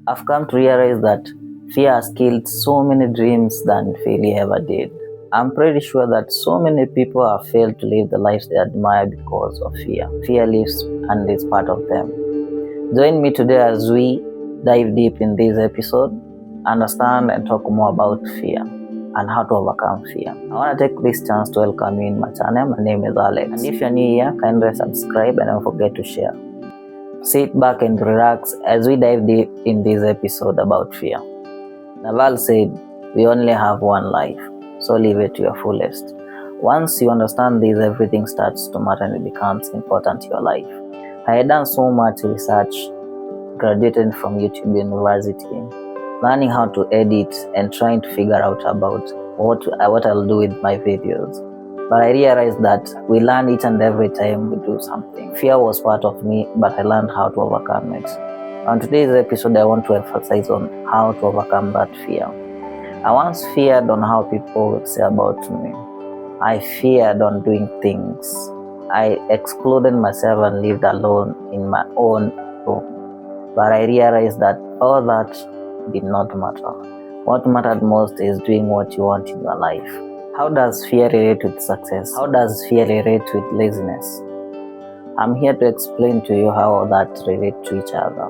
I've come to realize that fear has killed so many dreams than failure ever did. I'm pretty sure that so many people have failed to live the lives they admire because of fear. Fear lives and is part of them. Join me today as we dive deep in this episode, understand and talk more about fear and how to overcome fear. I want to take this chance to welcome you in my channel. My name is Alex. And if you're new here, kindly subscribe and don't forget to share. Sit back and relax as we dive deep in this episode about fear. Naval said, "We only have one life, so live it to your fullest." Once you understand this, everything starts to matter and it becomes important to your life. I had done so much research, graduated from YouTube University, learning how to edit and trying to figure out about what I'll do with my videos. But I realized that we learn each and every time we do something. Fear was part of me, but I learned how to overcome it. On today's episode, I want to emphasize on how to overcome that fear. I once feared on how people would say about me. I feared on doing things. I excluded myself and lived alone in my own room. But I realized that all that did not matter. What mattered most is doing what you want in your life. How does fear relate with success? How does fear relate with laziness? I'm here to explain to you how that relate to each other.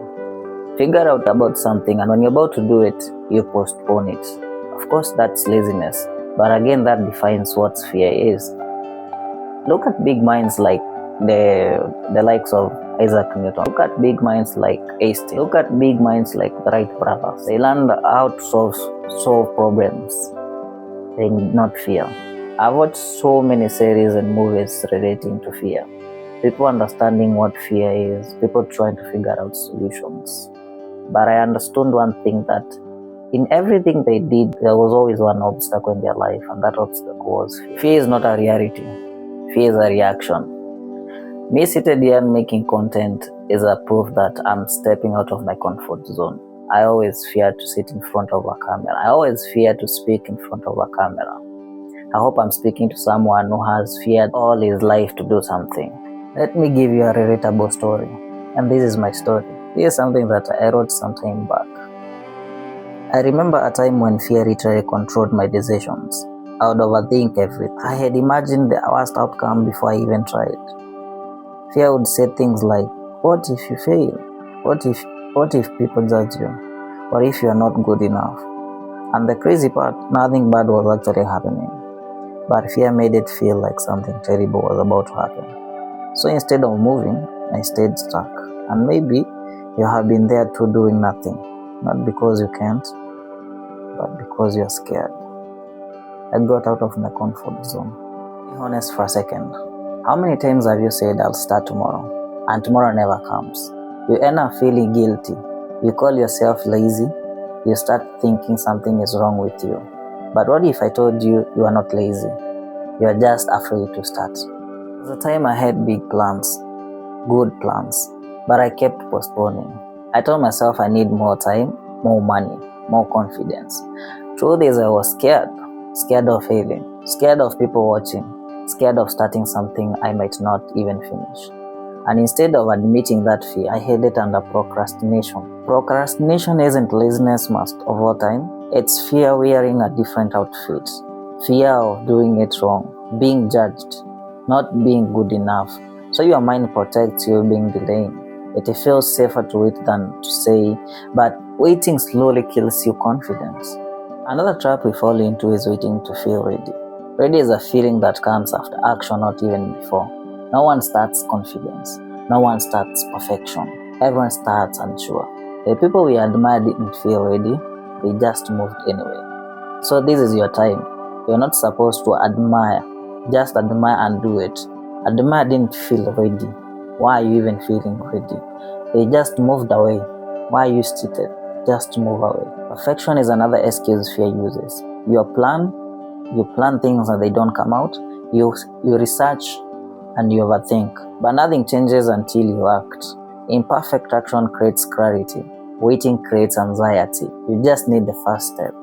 Figure out about something, and when you're about to do it, you postpone it. Of course, that's laziness, but again, that defines what fear is. Look at big minds like the likes of Isaac Newton. Look at big minds like Einstein. Look at big minds like the Wright brothers. They learned how to solve problems. They did not fear. I've watched so many series and movies relating to fear. People understanding what fear is, people trying to figure out solutions. But I understood one thing, that in everything they did, there was always one obstacle in their life, and that obstacle was fear. Fear is not a reality. Fear is a reaction. Me seated here making content is a proof that I'm stepping out of my comfort zone. I always fear to sit in front of a camera. I always fear to speak in front of a camera. I hope I'm speaking to someone who has feared all his life to do something. Let me give you a relatable story. And this is my story. This is something that I wrote some time back. I remember a time when fear literally controlled my decisions. I would overthink everything. I had imagined the worst outcome before I even tried. Fear would say things like, what if you fail? What if people judge you? Or if you are not good enough? And the crazy part, nothing bad was actually happening. But fear made it feel like something terrible was about to happen. So instead of moving, I stayed stuck. And maybe you have been there too, doing nothing. Not because you can't, but because you're scared. I got out of my comfort zone. Be honest for a second. How many times have you said, I'll start tomorrow, and tomorrow never comes? You end up feeling guilty. You call yourself lazy. You start thinking something is wrong with you. But what if I told you you are not lazy? You are just afraid to start. There was a time I had big plans, good plans, but I kept postponing. I told myself I need more time, more money, more confidence. Truth is, I was scared of failing, scared of people watching, scared of starting something I might not even finish. And instead of admitting that fear, I hid it under procrastination. Procrastination isn't laziness most of all time. It's fear wearing a different outfit. Fear of doing it wrong, being judged, not being good enough. So your mind protects you being delayed. It feels safer to wait than to say, but waiting slowly kills your confidence. Another trap we fall into is waiting to feel ready. Ready is a feeling that comes after action, not even before. No one starts confidence. No one starts perfection. Everyone starts unsure. The people we admire didn't feel ready. They just moved anyway. So this is your time. You're not supposed to admire. Just admire and do it. Admire didn't feel ready. Why are you even feeling ready? They just moved away. Why are you seated? Just move away. Perfection is another excuse fear uses. You plan things and they don't come out. You research and you overthink, but nothing changes until you act. Imperfect action creates clarity. Waiting creates anxiety. You just need the first step.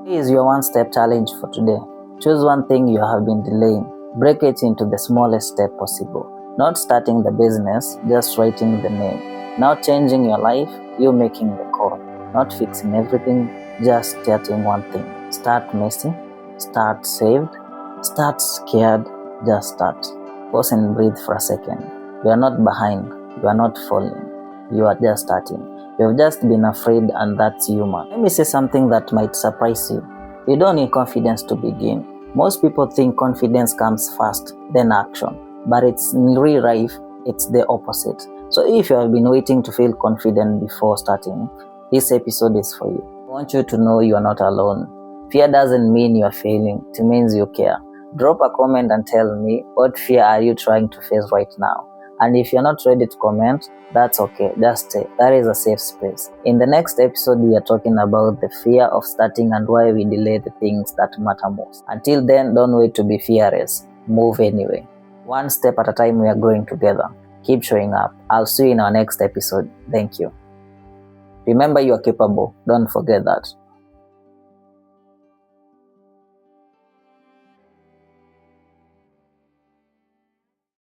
Here is your one-step challenge for today. Choose one thing you have been delaying. Break it into the smallest step possible. Not starting the business, just writing the name. Not changing your life, you making the call. not fixing everything, just starting one thing. Start messy, start saved, start scared, just start. Pause and breathe for a second. You are not behind, you are not falling, you are just starting. You have just been afraid, and that's human. Let me say something that might surprise you. You don't need confidence to begin. Most people think confidence comes first, then action. But it's in real life, it's the opposite. So if you have been waiting to feel confident before starting, this episode is for you. I want you to know you are not alone. Fear doesn't mean you are failing, it means you care. Drop a comment and tell me, what fear are you trying to face right now? And if you're not ready to comment, that's okay, just stay. That is a safe space. In the next episode, we are talking about the fear of starting and why we delay the things that matter most. Until then, don't wait to be fearless. Move anyway. One step at a time, we are growing together. Keep showing up. I'll see you in our next episode. Thank you. Remember, you are capable. Don't forget that.